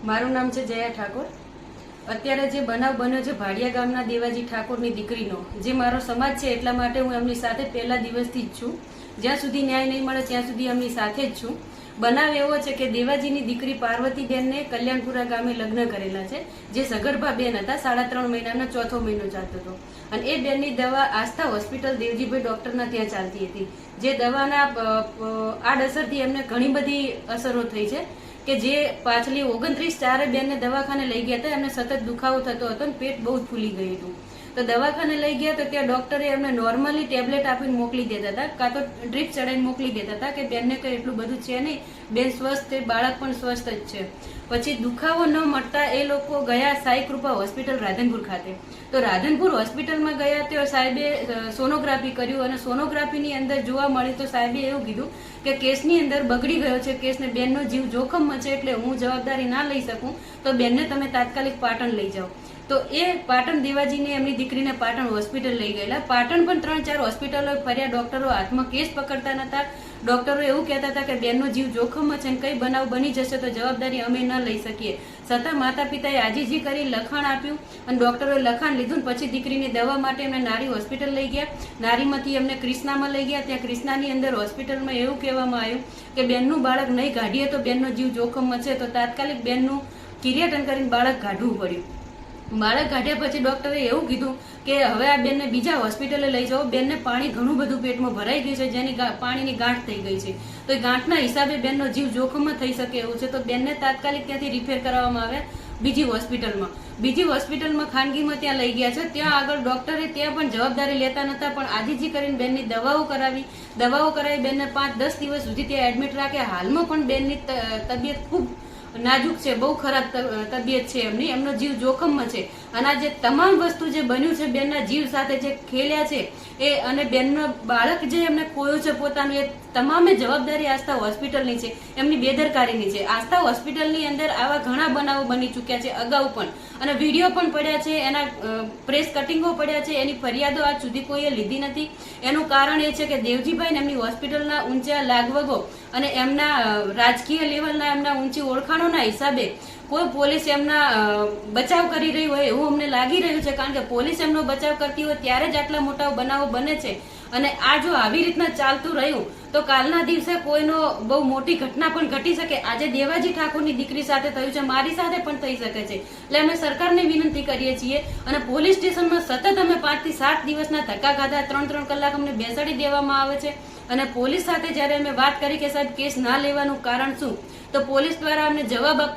મારું નામ છે જયા ઠાકોર। અત્યારે જે બનાવ બન્યો છે ભાડિયા ગામના દેવાજી ઠાકોરની દીકરીનો, જે મારો સમાજ છે એટલા માટે હું એમની સાથે પહેલા દિવસથી જ છું। જ્યાં સુધી ન્યાય નહીં મળે ત્યાં સુધી એમની સાથે જ છું। બનાવ એવો છે કે દેવાજીની દીકરી પાર્વતીબેનને કલ્યાણપુરા ગામે લગ્ન કરેલા છે, જે સગર્ભા બેન હતા। 3.5 મહિનાનો ચોથો મહિનો ચાલતો હતો અને એ બેનની દવા આસ્થા હોસ્પિટલ દેવજીભાઈ ડોક્ટરના ત્યાં ચાલતી હતી। જે દવાના આડઅસરથી એમને ઘણી બધી અસરો થઈ છે કે જે પાછલી 29/4 બેનને દવાખાને લઈ ગયા હતા। એમને સતત દુખાવો થતો હતો અને પેટ બહુ ફૂલી ગયું હતું। તો દવાખાને લઈ ગયા તો ત્યાં ડોક્ટરે એમને નોર્મલી ટેબ્લેટ આપીને મોકલી દેતા હતા, કાં તો ડ્રીપ ચડાવીને મોકલી દેતા હતા કે બેનને કંઈ એટલું બધું છે નહીં, બેન સ્વસ્થ છે, બાળક પણ સ્વસ્થ જ છે। પછી દુખાવો ન મળતા એ લોકો ગયા સાઈ કૃપા હોસ્પિટલ રાધનપુર ખાતે। તો રાધનપુર હોસ્પિટલમાં ગયા તો સાહેબે સોનોગ્રાફી કર્યું અને સોનોગ્રાફીની અંદર જોવા મળ્યું તો સાહેબે એવું કીધું કે કેસની અંદર બગડી ગયો છે, કેસને બેનનો જીવ જોખમમાં છે, એટલે હું જવાબદારી ના લઈ શકું, તો બેનને તમે તાત્કાલિક પાટણ લઈ જાઓ। તો એ પાટણ દેવાજીને એમની દીકરીને પાટણ હોસ્પિટલ લઈ ગયેલા। પાટણ પણ 3-4 હોસ્પિટલો ફર્યા, ડોક્ટરો હાથમાં કેસ પકડતા નતા। ડોક્ટરો એવું કહેતા હતા કે બેનનો જીવ જોખમમાં છે અને કઈ બનાવ બની જશે તો જવાબદારી અમે ન લઈ શકીએ। છતાં માતા પિતાએ આજીજી કરી લખાણ આપ્યું અને ડોક્ટરોએ લખાણ લીધું। પછી દીકરીની દવા માટે એમને નારી હોસ્પિટલ લઈ ગયા। નારીમાંથી એમને ક્રિષ્નામાં લઈ ગયા। ત્યાં ક્રિષ્નાની અંદર હોસ્પિટલમાં એવું કહેવામાં આવ્યું કે બેનનું બાળક નહીં કાઢીએ તો બેનનો જીવ જોખમમાં છે, તો તાત્કાલિક બેનનું કિરિયાટન કરીને બાળક કાઢવું પડ્યું। બાળક કાઢ્યા પછી ડોક્ટરે એવું કીધું કે હવે આ બેનને બીજા હોસ્પિટલે લઈ જાઓ, બેનને પાણી ઘણું બધું પેટમાં ભરાઈ ગયું છે, જેની પાણીની ગાંઠ થઈ ગઈ છે, તો એ ગાંઠના હિસાબે બેનનો જીવ જોખમમાં થઈ શકે એવું છે। તો બેનને તાત્કાલિક ત્યાંથી રિફેર કરવામાં આવ્યા બીજી હોસ્પિટલમાં। બીજી હોસ્પિટલમાં ખાનગીમાં ત્યાં લઈ ગયા છે। ત્યાં આગળ ડોક્ટરે ત્યાં પણ જવાબદારી લેતા નતા, પણ આજીજી કરીને બેનની દવાઓ કરાવી બેનને 5-10 દિવસ સુધી ત્યાં એડમિટ રાખ્યા। હાલમાં પણ બેનની તબિયત ખૂબ નાજુક છે, બહુ ખરાબ તબિયત છે એમની, એમનો જીવ જોખમમાં છે। અને આ જે તમામ વસ્તુ જે બન્યું છે બેનના જીવ સાથે જે ખેલ્યા છે એ, અને બેનનો બાળક જે એમને ખોયું છે પોતાનું, એ તમામે જવાબદારી આસ્થા હોસ્પિટલની છે, એમની બેદરકારીની છે। આસ્થા હોસ્પિટલની અંદર આવા ઘણા બનાવો બની ચૂક્યા છે અગાઉ પણ, અને વિડીયો પણ પડ્યા છે, એના પ્રેસ કટિંગો પડ્યા છે, એની ફરિયાદો આજ સુધી કોઈએ લીધી નથી। એનું કારણ એ છે કે દેવજીભાઈ ને એમની હોસ્પિટલના ઊંચા લાગવગો અને એમના રાજકીય લેવલના એમના ઊંચી ઓળખાણોના હિસાબે કોઈ પોલીસ એમના બચાવ કરી રહી હોય એવું અમને લાગી રહ્યું છે, કારણ કે પોલીસ એમનો બચાવ કરતી હોય ત્યારે જ આટલા મોટા બનાવો બને છે। અને આ જો આવી રીતના ચાલતું રહ્યું તો કાલના દિવસે કોઈનો બહુ મોટી ઘટના પણ ઘટી શકે। આજે દેવાજી ઠાકોરની દીકરી સાથે થયું છે, મારી સાથે પણ થઈ શકે છે। એટલે અમે સરકારને વિનંતી કરીએ છીએ અને પોલીસ સ્ટેશનમાં સતત અમે 5 થી 7 દિવસના ધક્કા ખાધા, 3-3 કલાક અમને બેસાડી દેવામાં આવે છે। અને પોલીસ સાથે જયારે અમે વાત કરી કે સાહેબ કેસ ના લેવાનું કારણ શું, તો પોલીસ દ્વારા અમને જવાબ આપવા